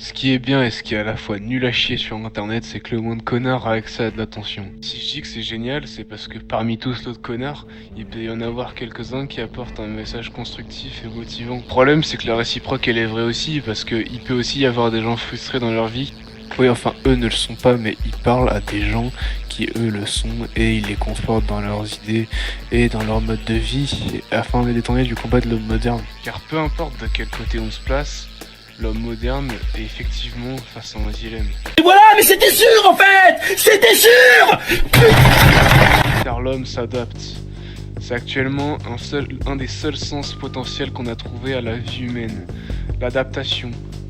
Ce qui est bien et ce qui est à la fois nul à chier sur internet, c'est que le moins de connards a accès à de l'attention. Si je dis que c'est génial, c'est parce que parmi tous l'autre connards, il peut y en avoir quelques-uns qui apportent un message constructif et motivant. Le problème, c'est que la réciproque elle est vraie aussi, parce qu'il peut aussi y avoir des gens frustrés dans leur vie. Oui, enfin, eux ne le sont pas, mais ils parlent à des gens qui, eux, le sont, et ils les confortent dans leurs idées et dans leur mode de vie, afin de les détourner du combat de l'homme moderne. Car peu importe de quel côté on se place, l'homme moderne est effectivement face à un dilemme. Et voilà, mais c'était sûr en fait. C'était sûr. Car l'homme s'adapte. C'est actuellement un des seuls sens potentiels qu'on a trouvé à la vie humaine. L'adaptation,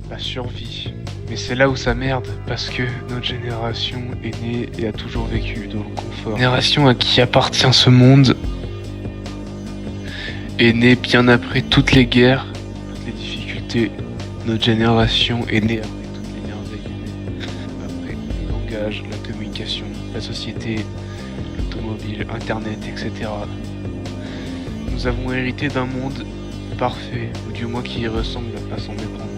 la survie. Mais c'est là où ça merde, parce que notre génération est née et a toujours vécu dans le confort. La génération à qui appartient ce monde est née bien après toutes les guerres, toutes les difficultés. Notre génération est née après toutes les merveilles humaines, après le langage, la communication, la société, l'automobile, internet, etc. Nous avons hérité d'un monde parfait, ou du moins qui y ressemble à s'en méprendre.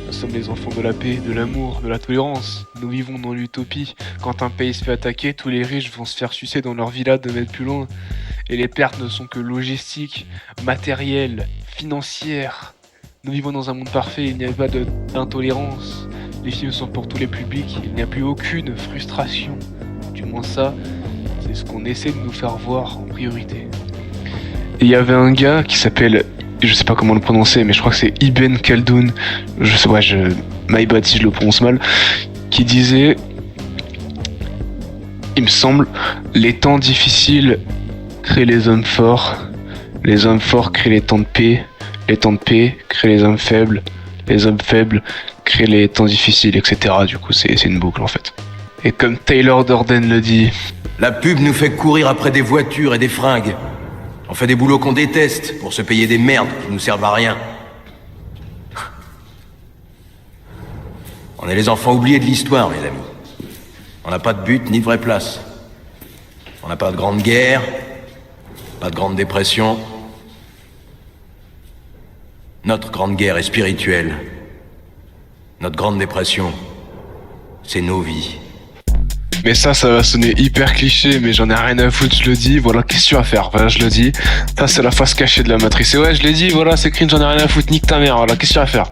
Nous sommes les enfants de la paix, de l'amour, de la tolérance. Nous vivons dans l'utopie. Quand un pays se fait attaquer, tous les riches vont se faire sucer dans leur villa 2 mètres plus loin. Et les pertes ne sont que logistiques, matérielles, financières. Nous vivons dans un monde parfait, il n'y a pas d'intolérance. Les films sont pour tous les publics, il n'y a plus aucune frustration. Du moins ça, c'est ce qu'on essaie de nous faire voir en priorité. Et il y avait un gars qui s'appelle, je sais pas comment le prononcer, mais je crois que c'est Ibn Khaldoun, my bad si je le prononce mal, qui disait, il me semble, les temps difficiles créent les hommes forts créent les temps de paix créent les hommes faibles créent les temps difficiles, etc. Du coup, c'est une boucle en fait. Et comme Taylor Durden le dit, la pub nous fait courir après des voitures et des fringues. On fait des boulots qu'on déteste pour se payer des merdes qui nous servent à rien. On est les enfants oubliés de l'histoire, mes amis. On n'a pas de but ni de vraie place. On n'a pas de grande guerre, pas de grande dépression. Notre grande guerre est spirituelle. Notre grande dépression, c'est nos vies. mais ça va sonner hyper cliché, mais j'en ai rien à foutre, je le dis, voilà, qu'est-ce que tu vas faire, voilà, je le dis, ça c'est la face cachée de la matrice, et ouais, je l'ai dit, voilà, c'est cringe, j'en ai rien à foutre, nique ta mère, voilà, qu'est-ce que tu vas faire.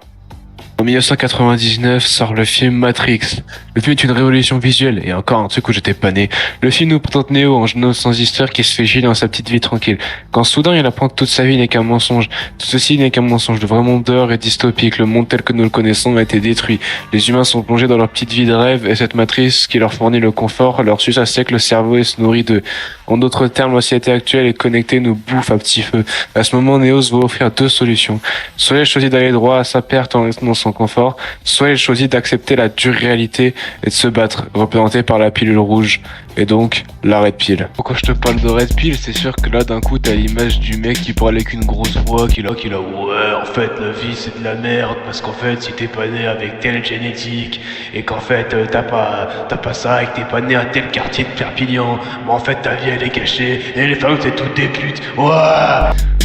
En 1999 sort le film Matrix. Le film est une révolution visuelle, et encore un truc où j'étais pas né. Le film nous présente Neo, un jeune homme sans histoire qui se fait chier dans sa petite vie tranquille. Quand soudain il apprend que toute sa vie n'est qu'un mensonge. Tout ceci n'est qu'un mensonge. Le vrai monde dehors est dystopique. Le monde tel que nous le connaissons a été détruit. Les humains sont plongés dans leur petite vie de rêve, et cette matrice qui leur fournit le confort leur suce à sec le cerveau et se nourrit d'eux. En d'autres termes, la société actuelle est connectée nous bouffe à petit feu. À ce moment, Neo se voit offrir 2 solutions. Soit il choisit d'aller droit à sa perte en restant dans son confort, soit il choisit d'accepter la dure réalité et de se battre, représenté par la pilule rouge, et donc la Red Pill. Quand je te parle de Red Pill, c'est sûr que là d'un coup t'as l'image du mec qui parle avec une grosse voix, qui est là, ouais, en fait la vie c'est de la merde, parce qu'en fait si t'es pas né avec telle génétique, et qu'en fait t'as pas ça, et que t'es pas né à tel quartier de Perpignan, mais en fait ta vie elle est cachée, et les femmes c'est toutes des putes, ouais.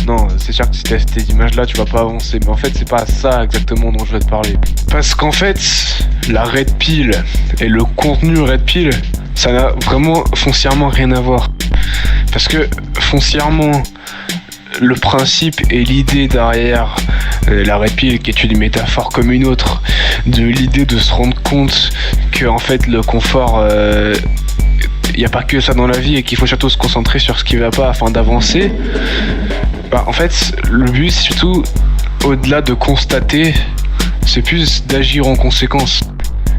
Non, c'est sûr que si t'as ces images-là, tu vas pas avancer. Mais en fait, c'est pas ça exactement dont je veux te parler. Parce qu'en fait, la Red Pill et le contenu Red Pill, ça n'a vraiment foncièrement rien à voir. Parce que foncièrement, le principe et l'idée derrière la Red Pill, qui est une métaphore comme une autre, de l'idée de se rendre compte que en fait le confort, il n'y a pas que ça dans la vie et qu'il faut surtout se concentrer sur ce qui va pas afin d'avancer. En fait, le but c'est surtout, au-delà de constater, c'est plus d'agir en conséquence.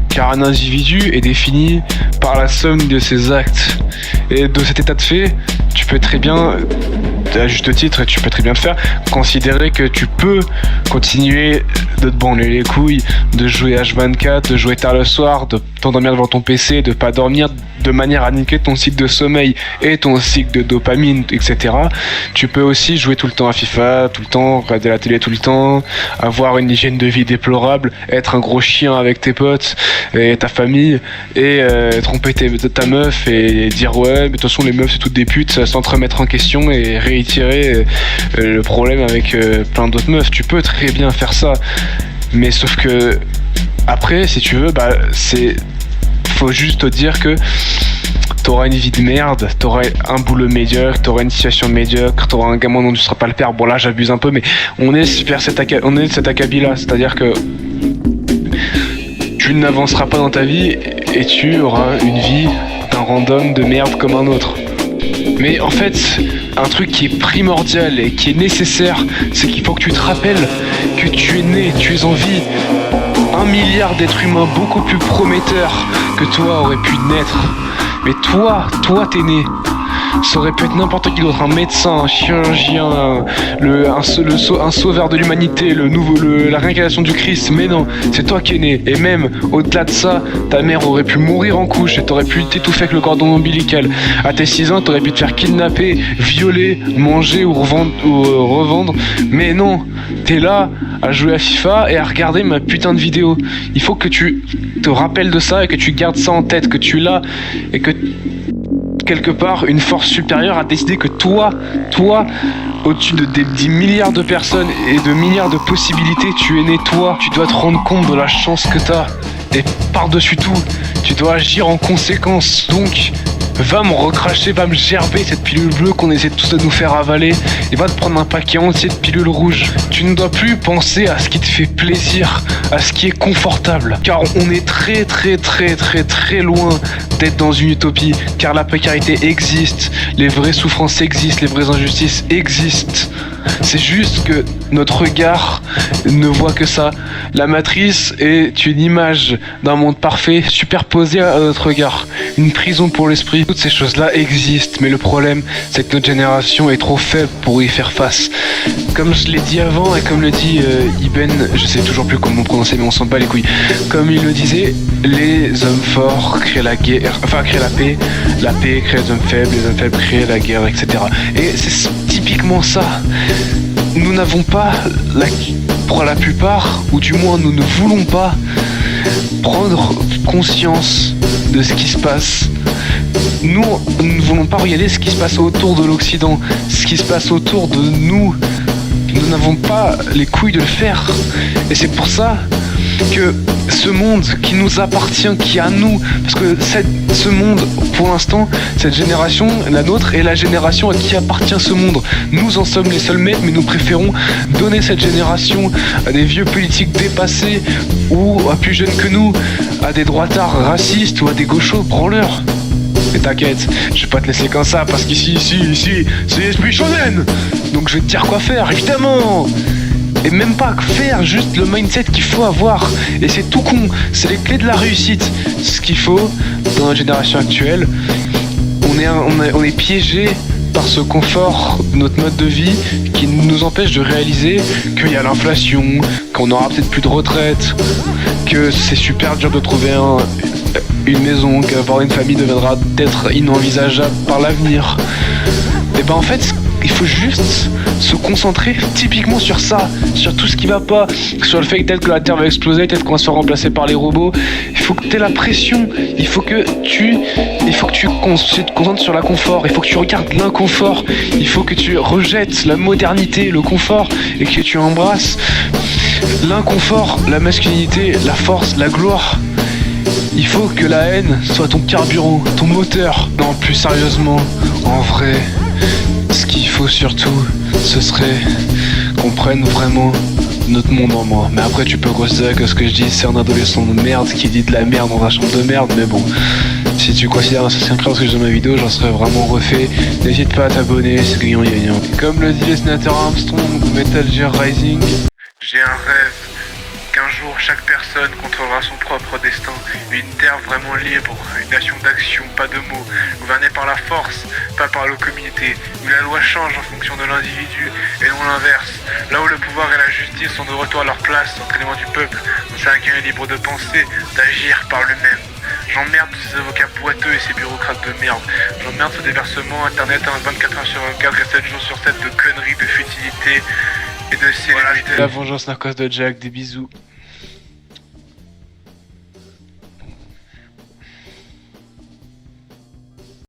Car un individu est défini par la somme de ses actes. Et de cet état de fait, tu peux très bien, à juste titre, tu peux très bien le faire, considérer que tu peux continuer de te branler les couilles, de jouer H24, de jouer tard le soir, de t'endormir devant ton PC, de pas dormir, de manière à niquer ton cycle de sommeil et ton cycle de dopamine, etc. Tu peux aussi jouer tout le temps à FIFA, tout le temps, regarder la télé tout le temps, avoir une hygiène de vie déplorable, être un gros chien avec tes potes et ta famille, et tromper ta meuf et dire ouais, mais de toute façon les meufs c'est toutes des putes, sans te remettre en question et réitérer le problème avec plein d'autres meufs. Tu peux très bien faire ça, mais sauf que Après, si tu veux, bah, faut juste te dire que t'auras une vie de merde, t'auras un boulot médiocre, t'auras une situation médiocre, t'auras un gamin dont tu seras pas le père. Bon là j'abuse un peu, mais on est de cet acabit-là, c'est-à-dire que tu n'avanceras pas dans ta vie et tu auras une vie d'un random de merde comme un autre. Mais en fait, un truc qui est primordial et qui est nécessaire, c'est qu'il faut que tu te rappelles que tu es né, tu es en vie. 1 milliard d'êtres humains beaucoup plus prometteurs que toi auraient pu naître. Mais toi t'es né. Ça aurait pu être n'importe qui d'autre, un médecin, un chirurgien, un sauveur de l'humanité, la réincarnation du Christ. Mais non, c'est toi qui es né. Et même au-delà de ça, ta mère aurait pu mourir en couche et t'aurais pu t'étouffer avec le cordon ombilical. À tes 6 ans, t'aurais pu te faire kidnapper, violer, manger ou revendre. Mais non, t'es là à jouer à FIFA et à regarder ma putain de vidéo. Il faut que tu te rappelles de ça et que tu gardes ça en tête, que tu l'as et que quelque part, une force supérieure a décidé que toi, au-dessus des 10 milliards de personnes et de milliards de possibilités, tu es né toi. Tu dois te rendre compte de la chance que t'as. Et par-dessus tout, tu dois agir en conséquence. Donc, va me recracher, va me gerber cette pilule bleue qu'on essaie tous de nous faire avaler et va te prendre un paquet entier de pilules rouges. Tu ne dois plus penser à ce qui te fait plaisir, à ce qui est confortable, car on est très loin d'être dans une utopie, car la précarité existe, les vraies souffrances existent, les vraies injustices existent. C'est juste que notre regard ne voit que ça. La matrice est une image d'un monde parfait superposée à notre regard. Une prison pour l'esprit. Toutes ces choses-là existent, mais le problème, c'est que notre génération est trop faible pour y faire face. Comme je l'ai dit avant, et comme le dit Ibn, je sais toujours plus comment prononcer, mais on s'en bat les couilles. Comme il le disait, les hommes forts créent la guerre, enfin créent la paix crée les hommes faibles créent la guerre, etc. Et c'est typiquement ça. Nous n'avons pas, pour la plupart, ou du moins nous ne voulons pas, prendre conscience de ce qui se passe. Nous ne voulons pas regarder ce qui se passe autour de l'Occident, ce qui se passe autour de nous. Nous n'avons pas les couilles de le faire. Et c'est pour ça que ce monde qui nous appartient, qui est à nous, parce que ce monde, pour l'instant, cette génération, la nôtre, est la génération à qui appartient ce monde. Nous en sommes les seuls maîtres, mais nous préférons donner cette génération à des vieux politiques dépassés ou à plus jeunes que nous, à des droitards racistes ou à des gauchos branleurs. Mais t'inquiète, je vais pas te laisser comme ça, parce qu'ici, c'est l'esprit shonen. Donc je vais te dire quoi faire, évidemment. Et même pas que faire, juste le mindset qu'il faut avoir. Et c'est tout con, c'est les clés de la réussite. Ce qu'il faut dans notre génération actuelle. On est piégé par ce confort de notre mode de vie qui nous empêche de réaliser qu'il y a l'inflation, qu'on aura peut-être plus de retraite, que c'est super dur de trouver une maison, qu'avoir une famille deviendra peut-être inenvisageable par l'avenir. Et ben en fait, il faut juste se concentrer typiquement sur ça, sur tout ce qui va pas, sur le fait que peut-être que la Terre va exploser, peut-être qu'on va se faire remplacer par les robots. Il faut que tu aies la pression, il faut que tu te concentres sur la confort, il faut que tu regardes l'inconfort, il faut que tu rejettes la modernité, le confort, et que tu embrasses l'inconfort, la masculinité, la force, la gloire. Il faut que la haine soit ton carburant, ton moteur. Non, plus sérieusement, en vrai, ce qu'il faut surtout, ce serait qu'on prenne vraiment notre monde en main. Mais après, tu peux considérer que ce que je dis, c'est un adolescent de merde qui dit de la merde dans un champ de merde. Mais bon, si tu considères un assassin ce que je dis dans ma vidéo, j'en serais vraiment refait. N'hésite pas à t'abonner, c'est gagnant. Comme le dit le sénateur Armstrong de Metal Gear Rising, j'ai un rêve. Qu'un jour, chaque personne contrôlera son propre destin. Une terre vraiment libre, une nation d'action, pas de mots, gouvernée par la force, pas par la communauté, où la loi change en fonction de l'individu et non l'inverse. Là où le pouvoir et la justice sont de retour à leur place, entre les mains du peuple, où chacun est libre de penser, d'agir par lui-même. J'emmerde tous ces avocats boiteux et ces bureaucrates de merde. J'emmerde ce déversement internet 24 heures sur 24 et 7 jours sur 7 de conneries, de futilité et de célébrité. Voilà, la vengeance narcos de Jack, des bisous.